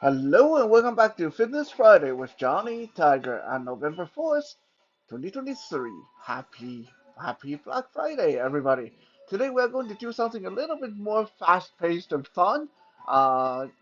Hello and welcome back to Fitness Friday with Johnny Tiger on November 4th, 2023. Happy Black Friday, everybody. Today we're going to do something a little bit more fast-paced and fun.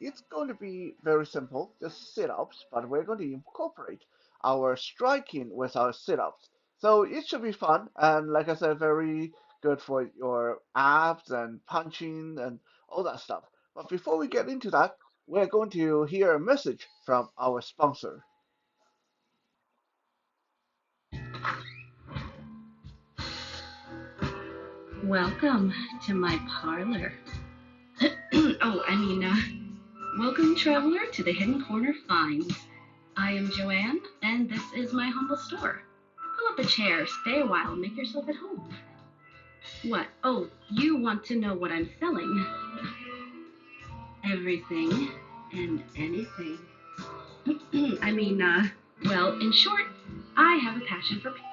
It's going to be very simple, just sit-ups, but we're going to incorporate our striking with our sit-ups. So it should be fun and, like I said, very good for your abs and punching and all that stuff. But before we get into that, we're going to hear a message from our sponsor. Welcome to my parlor. Welcome, traveler, to the Hidden Corner Finds. I am Joanne, and this is my humble store. Pull up a chair, stay a while, make yourself at home. What? Oh, you want to know what I'm selling? Everything and anything. In short, I have a passion for people.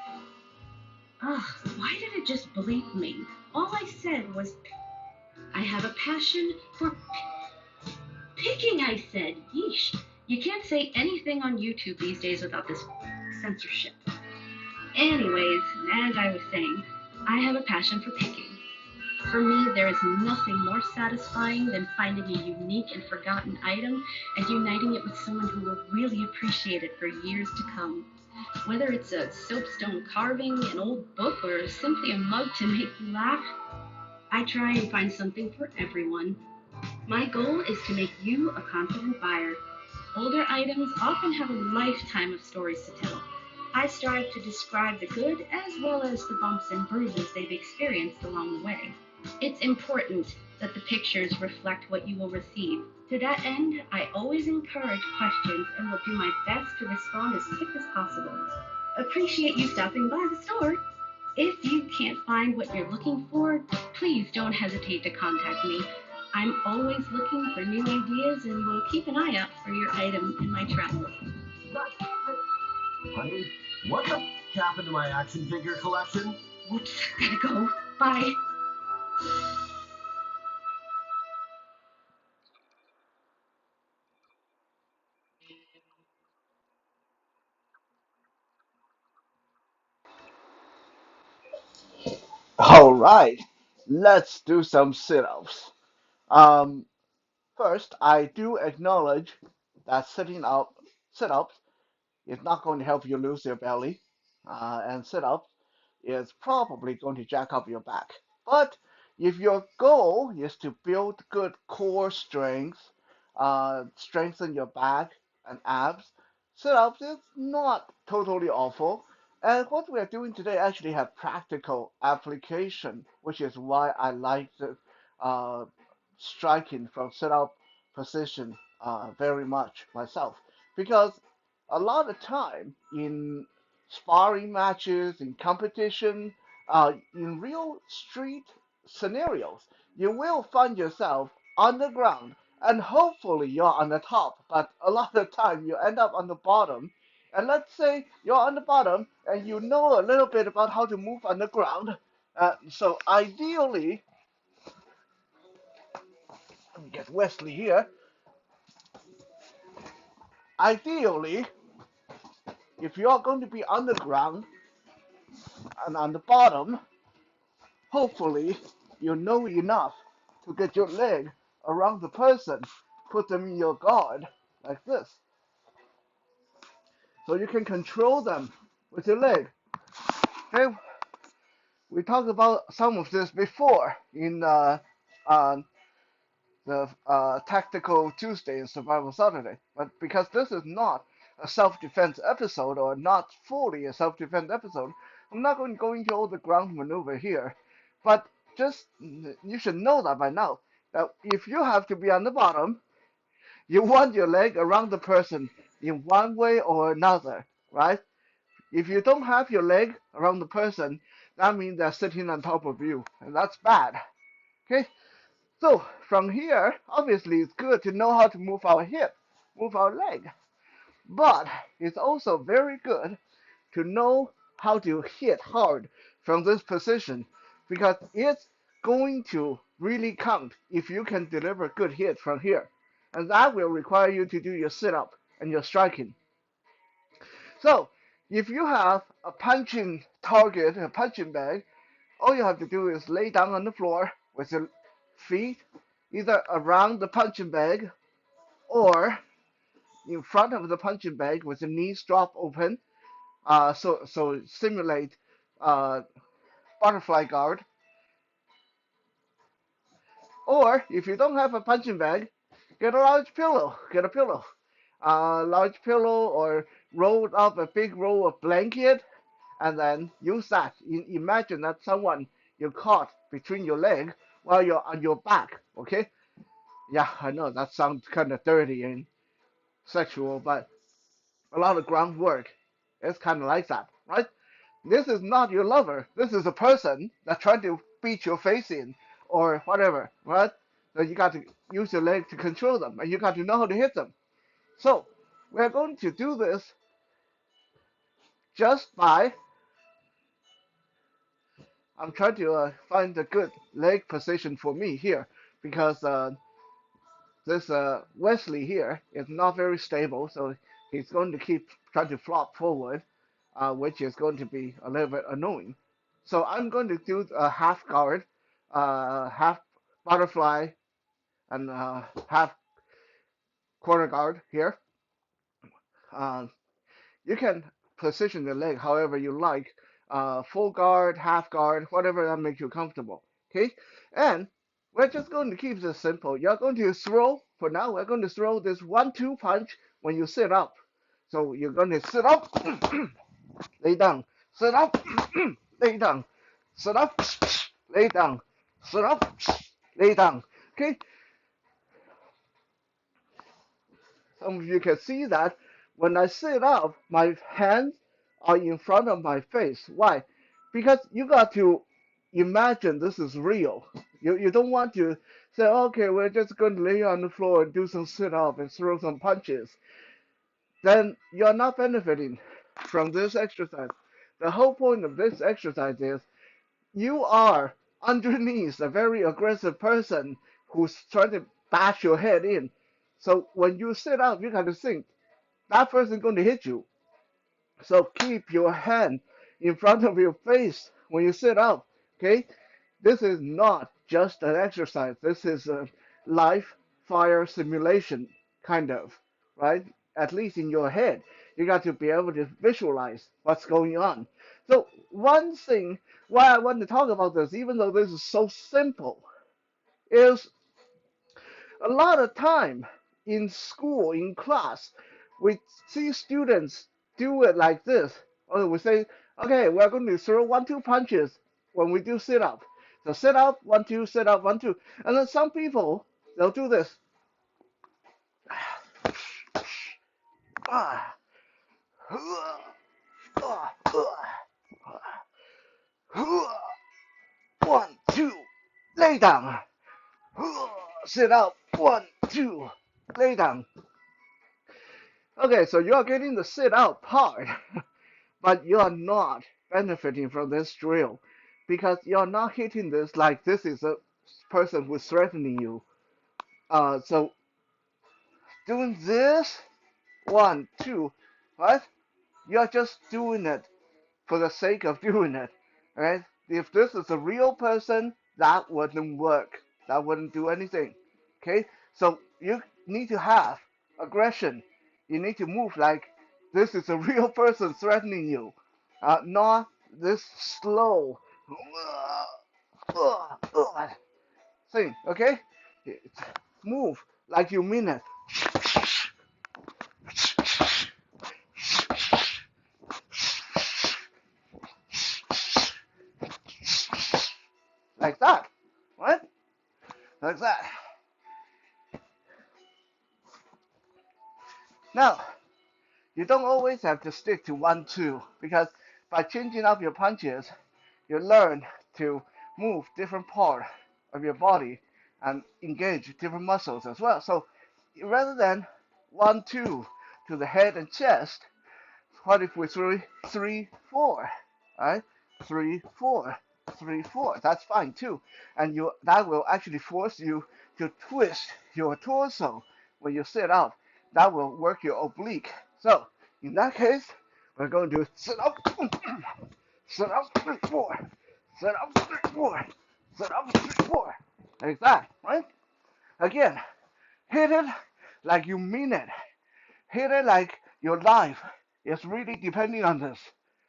Ugh, why did it just bleep me? All I said was, I have a passion for picking, I said. Yeesh. You can't say anything on YouTube these days without this censorship. Anyways, as I was saying, I have a passion for picking. For me, there is nothing more satisfying than finding a unique and forgotten item and uniting it with someone who will really appreciate it for years to come. Whether it's a soapstone carving, an old book, or simply a mug to make you laugh, I try and find something for everyone. My goal is to make you a confident buyer. Older items often have a lifetime of stories to tell. I strive to describe the good as well as the bumps and bruises they've experienced along the way. It's important that the pictures reflect what you will receive. To that end, I always encourage questions and will do my best to respond as quick as possible. Appreciate you stopping by the store. If you can't find what you're looking for, please don't hesitate to contact me. I'm always looking for new ideas and will keep an eye out for your item in my travels. Honey, what the happened to my action figure collection? Whoops, gotta go. Bye. All right, let's do some sit-ups. Um, First, I do acknowledge that sit-ups is not going to help you lose your belly, and sit-ups is probably going to jack up your back. But if your goal is to build good core strength, strengthen your back and abs, sit-ups is not totally awful. And what we are doing today actually have practical application, which is why I like the uh, striking from sit-up position very much myself. Because a lot of time in sparring matches, in competition, in real street scenarios, you will find yourself on the ground, and hopefully you're on the top, but a lot of time you end up on the bottom. And let's say you're on the bottom and you know a little bit about how to move on the ground. So ideally, let me get Wesley here. Ideally, if you're going to be on the ground and on the bottom, hopefully, you know enough to get your leg around the person, put them in your guard like this, so you can control them with your leg. Okay, we talked about some of this before in uh, the Tactical Tuesday and Survival Saturday, but because this is not a self-defense episode or not fully a self-defense episode, I'm not going to go into all the ground maneuver here. But just you should know that by now that if you have to be on the bottom, you want your leg around the person in one way or another, right? If you don't have your leg around the person, that means they're sitting on top of you, and that's bad. Okay, so from here, obviously it's good to know how to move our hip, move our leg. But it's also very good to know how to hit hard from this position because it's going to really count if you can deliver good hit from here. and that will require you to do your sit-up and your striking. So if you have a punching target, a punching bag, all you have to do is lay down on the floor with your feet either around the punching bag or in front of the punching bag with the knees drop open, so simulate uh, butterfly guard. Or if you don't have a punching bag, get a large pillow. Get a pillow, large pillow, or roll up a big roll of blanket, and then use that. Imagine that someone you caught between your leg while you're on your back. Okay? Yeah, I know that sounds kind of dirty and sexual, but a lot of groundwork is kind of like that, right? This is not your lover. This is a person that trying to beat your face in or whatever, right? So you got to use your leg to control them, and you got to know how to hit them. So we're going to do this just by. I'm trying to find a good leg position for me here because this Wesley here is not very stable, so he's going to keep trying to flop forward, which is going to be a little bit annoying. So I'm going to do a half guard, half butterfly, and half corner guard here. Uh, you can position the leg however you like, full guard, half guard, whatever that makes you comfortable. Okay, and we're just going to keep this simple. You're going to throw, for now, we're going to throw this 1-2 punch when you sit up. So you're going to sit up, lay down, sit up, lay down, sit up, lay down, sit up, lay down. Okay, some of you can see that when I sit up, my hands are in front of my face. Why? Because you got to imagine this is real. You don't want to say, okay, we're just going to lay on the floor and do some sit up and throw some punches. Then you're not benefiting from this exercise. The whole point of this exercise is you are underneath a very aggressive person who's trying to bash your head in. So when you sit up, you got to think that person is going to hit you. So keep your hand in front of your face when you sit up. Okay? This is not just an exercise. This is a live fire simulation, kind of, right? At least in your head. You got to be able to visualize what's going on. So one thing why I want to talk about this, even though this is so simple, is a lot of time in school, in class, we see students do it like this. Or we say, okay, we're going to throw 1-2 punches when we do sit up. So sit up, 1-2, sit up, 1-2. And then some people, they'll do this. Ah, 1-2, lay down. Sit up, 1-2, lay down. Okay, so you are getting the sit out part, but you are not benefiting from this drill because you're not hitting this like this is a person who's threatening you. So doing this, 1-2, right? You're just doing it for the sake of doing it, right? If this is a real person, that wouldn't work. That wouldn't do anything. Okay? So you need to have aggression. You need to move like this is a real person threatening you. Not this slow thing, okay? Move like you mean it. Like that. What? Like that. Now, you don't always have to stick to 1-2 because by changing up your punches, you learn to move different part of your body and engage different muscles as well. So rather than 1-2 to the head and chest, what if we 3-4? Right? 3-4, 3-4. That's fine too, and that will actually force you to twist your torso when you sit up, that will work your oblique. So in that case, we're going to sit up, sit up, 4, sit up, 4, sit up, 4, like that, right? Again, hit it like you mean it. Hit it like your life is really depending on this,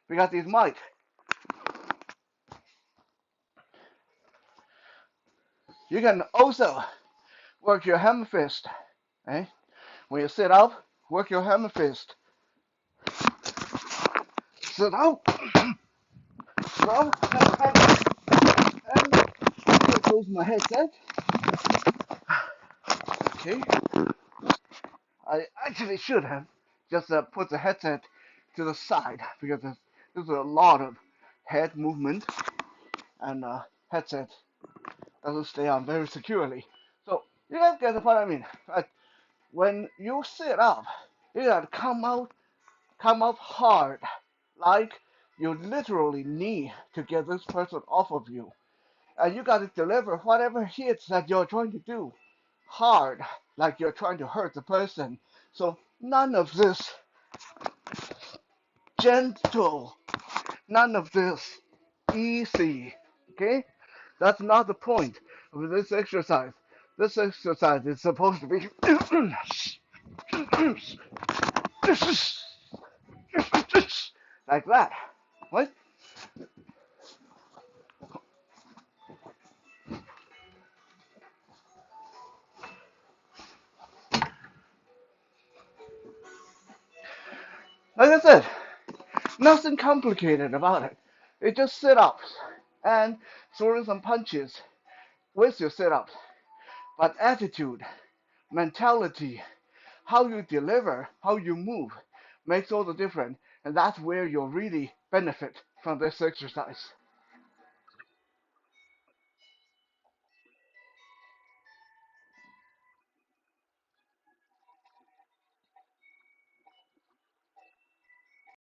because it might. You can also work your hammer fist. Eh? When you sit up, work your hammer fist. Sit up, sit up, and close my headset. Okay, I actually should have just put the headset to the side because there's a lot of head movement and headset doesn't stay on very securely. So you guys get the point I mean. Right? When you sit up, you gotta come out hard, like you literally need to get this person off of you. And you gotta deliver whatever hits that you're trying to do hard, like you're trying to hurt the person. So none of this gentle, none of this easy. Okay? That's not the point of this exercise. This exercise is supposed to be like that. What? Like I said, nothing complicated about it. It's just sit ups and throwing some punches with your sit ups. But attitude, mentality, how you deliver, how you move makes all the difference. And that's where you'll really benefit from this exercise.